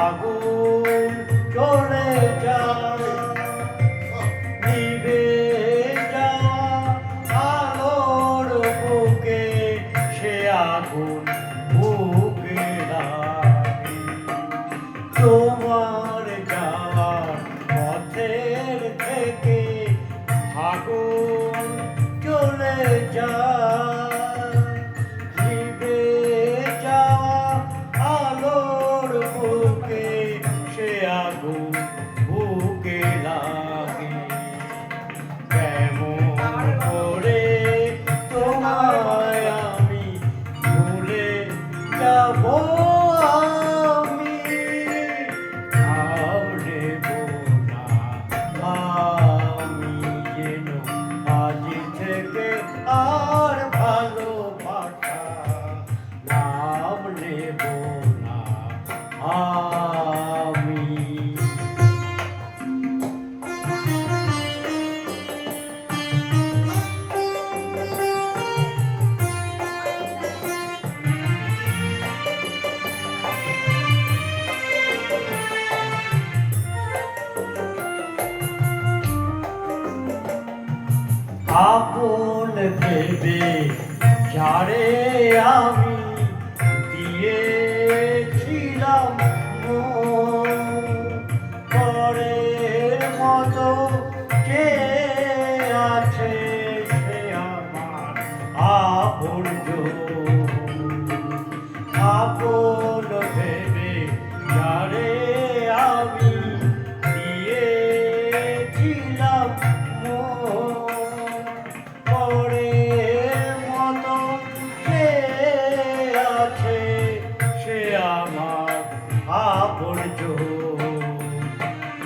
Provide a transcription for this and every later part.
আগুন চলে যায় নিভে যাওয়া আলোর বুকে সে আগুন বুকে লাগে তোমার যাওয়ার পথের থেকে আগুন চলে যায় নিভে যাওয়া আলোর বুকে সে আগুন বুকে লাগে কেমন করে তোমায় আমি ভুলে যাব আমি নাও নেব না আমি যেন আজ থেকে আর ভালোবাসা নাম নেব না আমি আপন ভেবে যারে আমি দিয়েছিলাম মন পরের মতো কে আছে সে আমার আপনজন আপন ভেবে যারে আমি দিয়েছিলাম মন পরের মতো কে আছে সে আমার আপনজন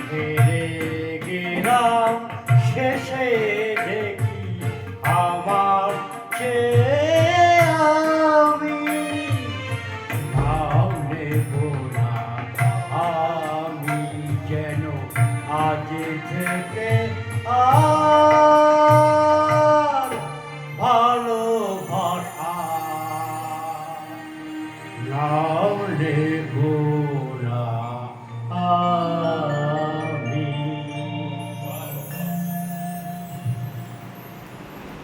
হেরে গেলাম শেষে দেখি আমার চেয়ে আমি নাম নেব না আমি যেন আজ থেকে আর ভালোবাসা নাম নেব